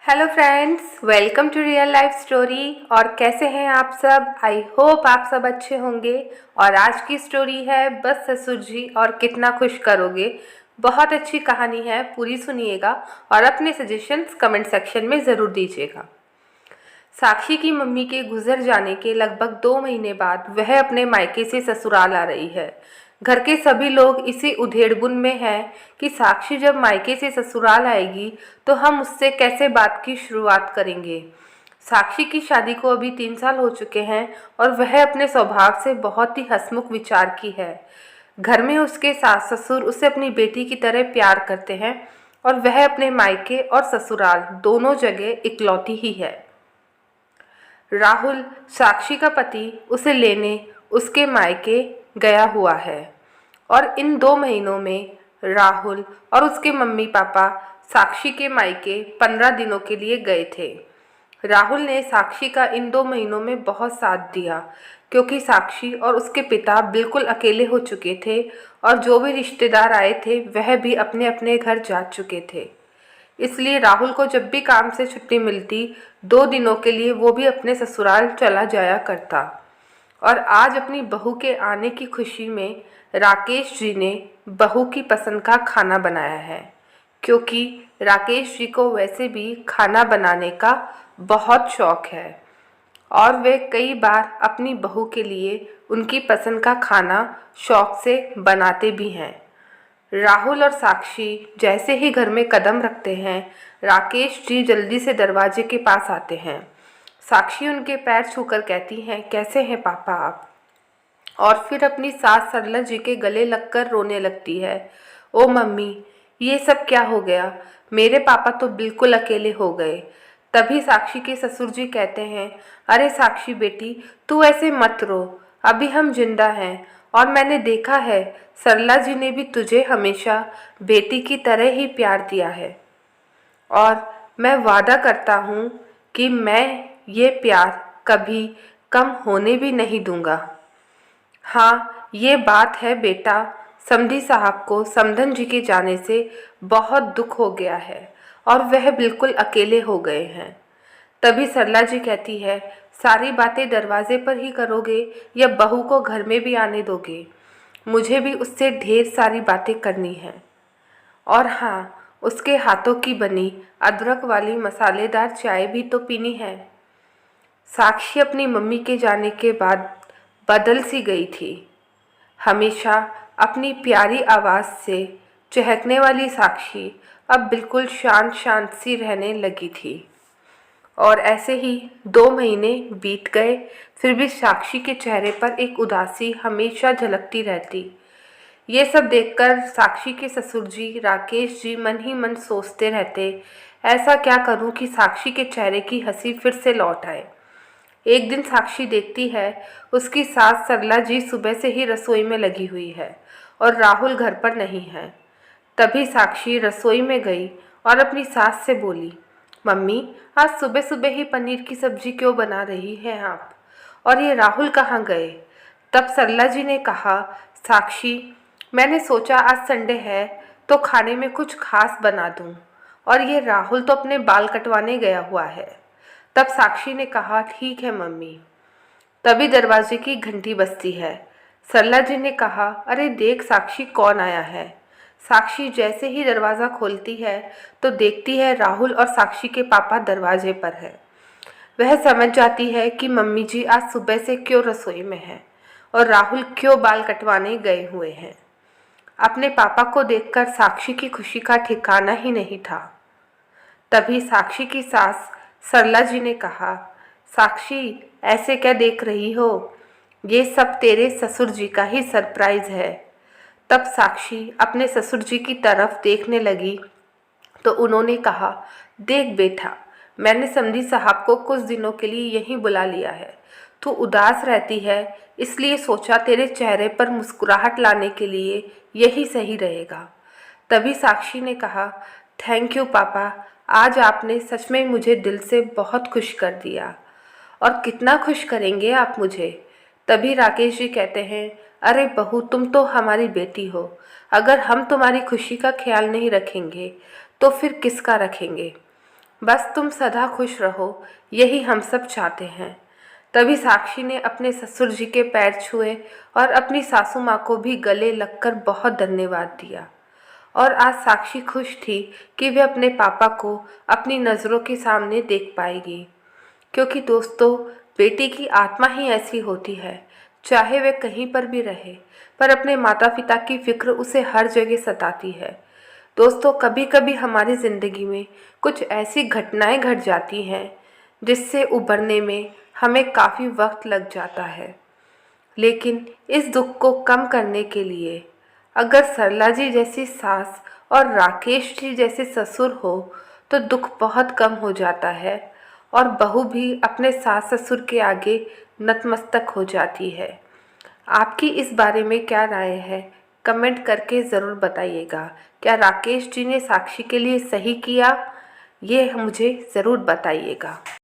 Hello friends, welcome to real life story. और कैसे हैं आप सब? आई होप आप सब अच्छे होंगे। और आज की स्टोरी है बस ससुर जी और कितना खुश करोगे। बहुत अच्छी कहानी है, पूरी सुनिएगा और अपने सजेशंस कमेंट सेक्शन में ज़रूर दीजिएगा। साक्षी की मम्मी के गुजर जाने के लगभग 2 महीने बाद वह अपने मायके से ससुराल आ रही है। घर के सभी लोग इसी उधेड़बुन में हैं कि साक्षी जब मायके से ससुराल आएगी तो हम उससे कैसे बात की शुरुआत करेंगे। साक्षी की शादी को अभी 3 साल हो चुके हैं और वह अपने स्वभाव से बहुत ही हंसमुख विचार की है। घर में उसके सास ससुर उसे अपनी बेटी की तरह प्यार करते हैं और वह अपने मायके और ससुराल दोनों जगह इकलौती ही है। राहुल, साक्षी का पति, उसे लेने उसके मायके गया हुआ है और इन 2 महीनों में राहुल और उसके मम्मी पापा साक्षी के मायके 15 दिनों के लिए गए थे। राहुल ने साक्षी का इन 2 महीनों में बहुत साथ दिया क्योंकि साक्षी और उसके पिता बिल्कुल अकेले हो चुके थे और जो भी रिश्तेदार आए थे वह भी अपने अपने घर जा चुके थे। इसलिए राहुल को जब भी काम से छुट्टी मिलती 2 दिनों के लिए वो भी अपने ससुराल चला जाया करता। और आज अपनी बहू के आने की खुशी में राकेश जी ने बहू की पसंद का खाना बनाया है, क्योंकि राकेश जी को वैसे भी खाना बनाने का बहुत शौक है और वे कई बार अपनी बहू के लिए उनकी पसंद का खाना शौक से बनाते भी हैं। राहुल और साक्षी जैसे ही घर में कदम रखते हैं, राकेश जी जल्दी से दरवाजे के पास आते हैं। साक्षी उनके पैर छूकर कहती हैं, कैसे हैं पापा आप? और फिर अपनी सास सरला जी के गले लगकर रोने लगती है। ओ मम्मी, ये सब क्या हो गया? मेरे पापा तो बिल्कुल अकेले हो गए। तभी साक्षी के ससुर जी कहते हैं, अरे साक्षी बेटी, तू ऐसे मत रो, अभी हम जिंदा हैं और मैंने देखा है सरला जी ने भी तुझे हमेशा बेटी की तरह ही प्यार दिया है और मैं वादा करता हूँ कि मैं ये प्यार कभी कम होने भी नहीं दूंगा। हाँ, ये बात है बेटा, समधी साहब को समधन जी के जाने से बहुत दुख हो गया है और वह बिल्कुल अकेले हो गए हैं। तभी सरला जी कहती है, सारी बातें दरवाजे पर ही करोगे या बहू को घर में भी आने दोगे? मुझे भी उससे ढेर सारी बातें करनी हैं। और हाँ, उसके हाथों की बनी अदरक वाली मसालेदार चाय भी तो पीनी है। साक्षी अपनी मम्मी के जाने के बाद बदल सी गई थी। हमेशा अपनी प्यारी आवाज़ से चहकने वाली साक्षी अब बिल्कुल शांत शांत सी रहने लगी थी। और ऐसे ही 2 महीने बीत गए, फिर भी साक्षी के चेहरे पर एक उदासी हमेशा झलकती रहती। ये सब देखकर साक्षी के ससुर जी राकेश जी मन ही मन सोचते रहते, ऐसा क्या करूं कि साक्षी के चेहरे की हंसी फिर से लौट आए। एक दिन साक्षी देखती है उसकी सास सरला जी सुबह से ही रसोई में लगी हुई है और राहुल घर पर नहीं है। तभी साक्षी रसोई में गई और अपनी सास से बोली, मम्मी, आज सुबह सुबह ही पनीर की सब्जी क्यों बना रही हैं आप? और ये राहुल कहाँ गए? तब सरला जी ने कहा, साक्षी, मैंने सोचा आज संडे है तो खाने में कुछ खास बना दूं और ये राहुल तो अपने बाल कटवाने गया हुआ है। तब साक्षी ने कहा, ठीक है मम्मी। तभी दरवाजे की घंटी बजती है। सरला जी ने कहा, अरे देख साक्षी, कौन आया है? साक्षी जैसे ही दरवाज़ा खोलती है तो देखती है राहुल और साक्षी के पापा दरवाजे पर है। वह समझ जाती है कि मम्मी जी आज सुबह से क्यों रसोई में हैं और राहुल क्यों बाल कटवाने गए हुए हैं। अपने पापा को देखकर साक्षी की खुशी का ठिकाना ही नहीं था। तभी साक्षी की सास सरला जी ने कहा, साक्षी, ऐसे क्या देख रही हो? ये सब तेरे ससुर जी का ही सरप्राइज है। तब साक्षी अपने ससुर जी की तरफ देखने लगी तो उन्होंने कहा, देख बेटा, मैंने समधी साहब को कुछ दिनों के लिए यहीं बुला लिया है। तू उदास रहती है, इसलिए सोचा तेरे चेहरे पर मुस्कुराहट लाने के लिए यही सही रहेगा। तभी साक्षी ने कहा, थैंक यू पापा, आज आपने सच में मुझे दिल से बहुत खुश कर दिया। और कितना खुश करेंगे आप मुझे? तभी राकेश जी कहते हैं, अरे बहू, तुम तो हमारी बेटी हो, अगर हम तुम्हारी खुशी का ख्याल नहीं रखेंगे तो फिर किसका रखेंगे? बस तुम सदा खुश रहो, यही हम सब चाहते हैं। तभी साक्षी ने अपने ससुर जी के पैर छुए और अपनी सासू माँ को भी गले लगकर बहुत धन्यवाद दिया। और आज साक्षी खुश थी कि वे अपने पापा को अपनी नज़रों के सामने देख पाएगी। क्योंकि दोस्तों, बेटी की आत्मा ही ऐसी होती है, चाहे वे कहीं पर भी रहे, पर अपने माता पिता की फिक्र उसे हर जगह सताती है। दोस्तों, कभी कभी हमारी ज़िंदगी में कुछ ऐसी घटनाएं घट जाती हैं जिससे उभरने में हमें काफ़ी वक्त लग जाता है। लेकिन इस दुख को कम करने के लिए अगर सरला जी जैसी सास और राकेश जी जैसे ससुर हो तो दुख बहुत कम हो जाता है और बहू भी अपने सास ससुर के आगे नतमस्तक हो जाती है। आपकी इस बारे में क्या राय है? कमेंट करके ज़रूर बताइएगा। क्या राकेश जी ने साक्षी के लिए सही किया? ये मुझे ज़रूर बताइएगा।